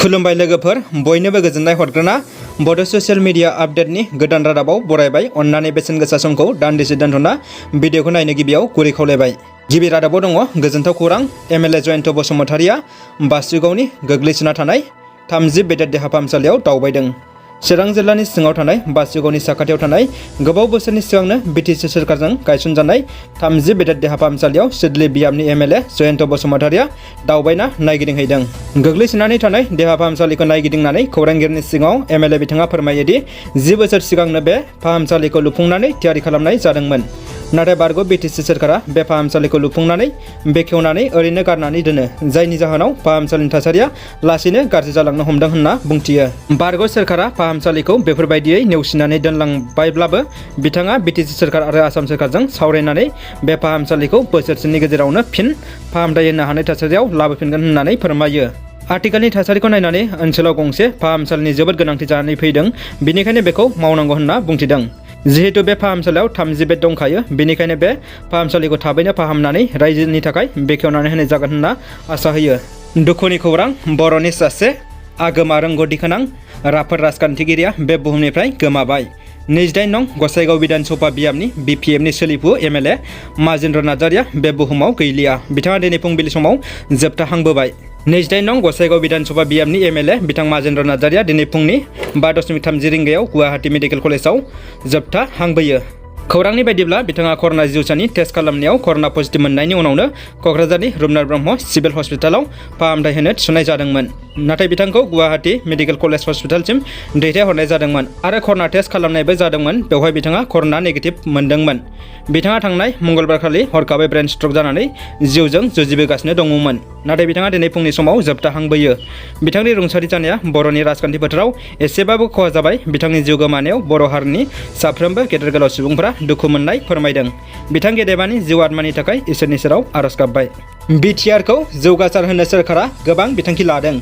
खुलुमबाय लोगोफोर, बयनोबो गोजोननाय हरग्रोना बड' ससियेल मिडिया आपडेटनि गोदान रादाबाव बरायबाय। अन्नानै बेसेन गोसा समखौ दान्दिसे दोनथ'ना भिडिअखौ नायनो गिबियाव गुरै खावलायबाय। गिबि रादाबाव दङ गोजोनथाव खौरां। एमएलए जयन्त बसुमतारिया बासुगावनि गोग्लैसोना थानाय 30 बेडेड देहा फाहामसालियाव दावबायदों। चिरां जिल्लानि सिङाव थानाय बासुगावनि साखाथियाव थानाय गोबाव बोसोरनि सिगांनो बिटिसि सोरखारजों गायसनजानाय 30 बेडेड देहा फाहामसालियाव सिडली बियाबनि एमएलए जयन्त बसुमतारिया दावबायना नायगिदिंहैदों। गोग्लैसोनानै थानाय देहा फाहामसालिखौ नायगिदिंनानै खौरांगिरिनि सिगाङाव एमएलए बिथाङा फोरमायोदि 10 बोसोर सिगांनो बे फाहामसालिखौ लुफुंनानै थियारि खालामनाय जादोंमोन। नाथाय बारग' बिटिसि सोरखारा बे फाहामसालिखौ लुफुंनानै बेखेवनानै ओरैनो गारनानै दोनो, जायनि जाहोनाव फाहामसालिनि थासारिया लासैनो गाज्रि जालांनो हमदों होनना बुंथियो। बारग' सोरखारा फाहामसालिखौ बेफोरबायदियै नेवसिनानै दोनलांबायब्लाबो बिथाङा बिटिसि सोरखार आरो आसाम सोरखारजों सावरायनानै बे फाहामसालिखौ बोसोरसेनि गेजेरावनो फिन फाहामथाय होनो हानाय थासारियाव लाबोफिनगोन होननानै फोरमायो। आथिखालनि थासारिखौ नायनानै ओनसोलाव गंसे फाहामसालिनि जोबोद गोनांथि जानानै फैदों, बेनिखायनो बेखौ मावनांगौ होनना बुंथिदों। जिहेतु बे फाहामसालियाव 30 बेड दंखायो, बेनिखायनो बे फाहामसालिखौ थाबैनो फाहामनानै रायजोनि थाखाय बेखेवनानै होनाय जागोन होनना आसा होयो। दुखुनि खौरां, बर'नि सासे आगोमा रोंगौथि गोनां राफोद राजखान्थिगिरिया बे बुहुमनिफ्राय गोमाबाय। 28 नं गसाइगाव बिधानसभा बियाबनि बिपिएफनि सोलिफु एमएलए माजेन्द्र नार्जारिया बे बुहुमाव गैलिया। बिथाङा दिनै फुंबिलि समाव जोबथाहांबोबाय। 28 नं गसाइगाव बिधानसभा बियाबनि एमएलए बिथां माजेन्द्र नार्जारिया दिनै फुंनि 5:30 रिंगायाव गुवाहाटी मेडिकेल कलेजाव जोबथाहांबोयो। खौरांनि बायदिब्ला बिथाङा कर'ना जिउसानि टेस्ट खालामनायाव कर'ना पजिटिभ मोननायनि उनावनो क'क्राझारनि रुपनाथ ब्रह्म सिभिल हस्पिटालाव फाहामथाय होनो थिसननाय जादोंमोन। नाथाय बिथांखौ गुवाहाटी मेडिकेल कलेज हस्पिटालसिम दैथायहरनाय जादोंमोन आरो कर'ना टेस्ट खालामनायबो जादोंमोन। बेवहाय बिथाङा कर'ना नेगेटिभ मोनदोंमोन। बिथाङा थांनाय मंगलबारखालि हरखाबै ब्रेन स्ट्रक जानानै जिउजों जुजिबोगासिनो दङमोन। नाथाय बिथाङा दिनै फुंनि समाव जोबथाहांबोयो। बिथांनि रुंसारि जानाया बर'नि राजखान्थि फोथाराव एसेबाबो खहा जाबाय। बिथांनि जिउ गोमानायाव बर' हारिनि साफ्रोमबो गेदेर गोलाव सुबुंफोरा दुखु मोननाय फोरमायदों। बिथां गेदेमानि जिउ आत्मानि थाखाय इसोरनि सेराव आरज गाबबाय। बिटिआरखौ जौगासार होनो सोरखारा गोबां बिथांखि लादों।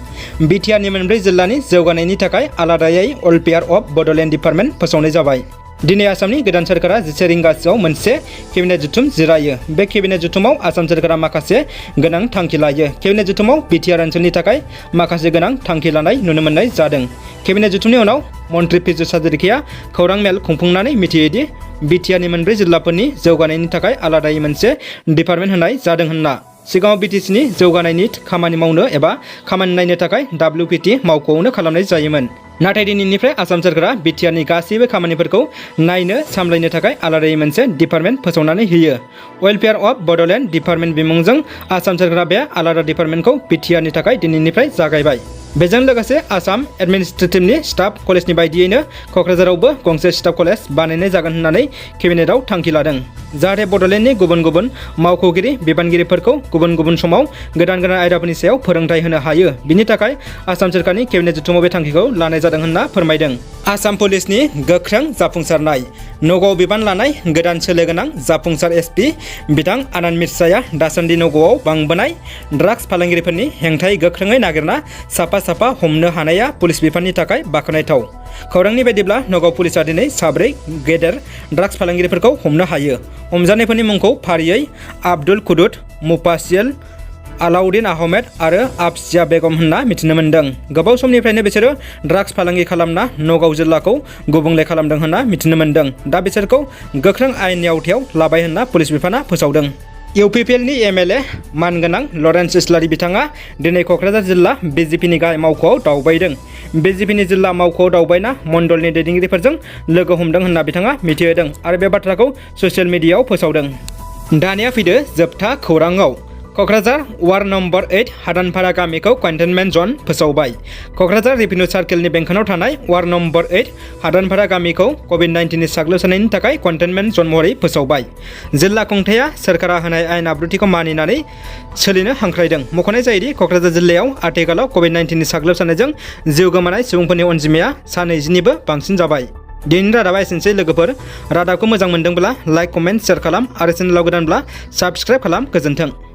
बिटिआरनि मोनब्रै जिल्लानि जौगानायनि थाखाय आलादायै वेलफेयार अफ बड'लेण्ड डिपार्टमेन्ट फोसावनाय जाबाय। दिनै आसामनि गोदान सोरखारा 14 रिंगासोआव मोनसे केबिनेट जथुम जिरायो। बे केबिनेट जथुमाव आसाम सोरखारा माखासे गोनां थांखि लायो। केबिनेट जथुमाव बिटिआर ओनसोलनि थाखाय माखासे गोनां थांखि लानाय नुनो मोननाय जादों। केबिनेट जथुमनि उनाव मन्त्रि पीयूष हाजरिकाया खौरां मेल खुंफुंनानै मिथियोदि बिटिआरनि मोनब्रै जिल्लाफोरनि जौगानायनि थाखाय आलादायै मोनसे डिपार्टमेन्ट होनाय जादों होनना। सिगाङाव बिटिसिनि जौगानायनि खामानि मावनो एबा खामानि नायनो थाखाय WPT मावख'आवनो खालामनाय जायोमोन। नाथाय दिनैनिफ्राय आसाम सोरखारा बिटिआरनि गासैबो खामानिफोरखौ नायनो सामलायनो थाखाय आलादायै मोनसे डिपार्टमेन्ट फोसावनानै होयो। वेलफेयार अफ बड'लेण्ड डिपार्टमेन्ट बिमुंजों आसाम सोरखारा बे आलादा डिपार्टमेन्टखौ बिटिआरनि थाखाय दिनैनिफ्राय जागायबाय। बेजों लोगोसे आसाम एडमिनिस्ट्रेटिभनि स्टाफ कलेजनि बायदियैनो क'क्राझारावबो गंसे स्टाफ कलेज बानायनाय जागोन होननानै केबिनेटआव थांखि लादों, जाहाथे बड'लेण्डनि गुबुन गुबुन मावख'गिरि बिबानगिरिफोरखौ गुबुन गुबुन समाव गोदान गोदान आयदाफोरनि सायाव फोरोंथाय होनो हायो। बिनि थाखाय आसाम सोरखारनि केबिनेट जथुमाव बे थांखिखौ लानाय जादों होनना फोरमायदों। आसाम पुलिसनि गोख्रों जाफुंसारनाय। नगावआव बिबान लानाय गोदान सोलो गोनां जाफुंसार एसपि बिथां आनन्द मिश्राया दासान्दि नगावआव बांबोनाय ड्राग्स फालांगिरिफोरनि हेंथायै गोख्रोङै नागिरना साफा साफा हमनो हानाया पुलिस बिफाननि थाखाय बाख्नायथाव। खौरांनि बायदिब्ला नगाव पुलिसा दिनै 4 गेदेर ड्राग्स फालांगिरिफोरखौ हमनो हायो। हमजानायफोरनि मुंखौ फारियै आब्दुल कुदुत, मुफासिल, आलाउद्दिन आहमेद आरो आफसिया बेगम होनना मिथिनो मोन्दों। गोबाव समनिफ्रायनो बिसोरो ड्राग्स फालांगि खालामना नगाव जिल्लाखौ गुबुंले खालामदों होनना मिथिनो मोन्दों। दा बिसोरखौ गोख्रों आयेननि आवथायाव लाबाय होनना पुलिस बिफाना फोसावदों। इउपिपिएलनि एमएलए मानगोनां लरेन्स इस्लारि बिथाङा दिनै क'क्राझार जिल्ला बिजेपिनि गाहाय मावख'आव दावबायदों। बिजेपिनि जिल्ला मावख'आव दावबायना मण्डलनि दैदेनगिरिफोरजों लोगो हमदों होनना बिथाङा मिथिहोदों आरो बे बाथ्राखौ ससियेल मिडियायाव फोसावदों। दानिया फैदो जोबथा खौराङाव। क'क्राझार वार्ड नम्बर 8 हादानपारा गामिखौ कन्टेनमेन्ट जन फोसावबाय। क'क्राझार रेभिनिउ सार्केलनि बेंखनाव थानाय वार्ड नम्बर 8 हादानपारा गामिखौ कभिड-19नि साग्लोबसारनायनि थाखाय कन्टेनमेन्ट जन महरै फोसावबाय। जिल्ला खुंथाया सोरखारा होनाय आयेन आब्रुथिखौ मानिनानै सोलिनो हांख्रायदों। मख'नाय जायोदि क'क्राझार जिल्लायाव आथिखालाव कभिड-19नि साग्लोबसारनायजों जिउ गोमानाय सुबुंफोरनि अनजिमाया 120निबो बांसिन जाबाय। दिनैनि रादाबा एसेनोसै लोगोफोर। रादाबखौ मोजां मोनदोंब्ला लाइक, कमेन्ट, शेयार खालाम आरो चेनेलाव गोदानब्ला साबस्क्राइब खालाम। गोजोन्थों।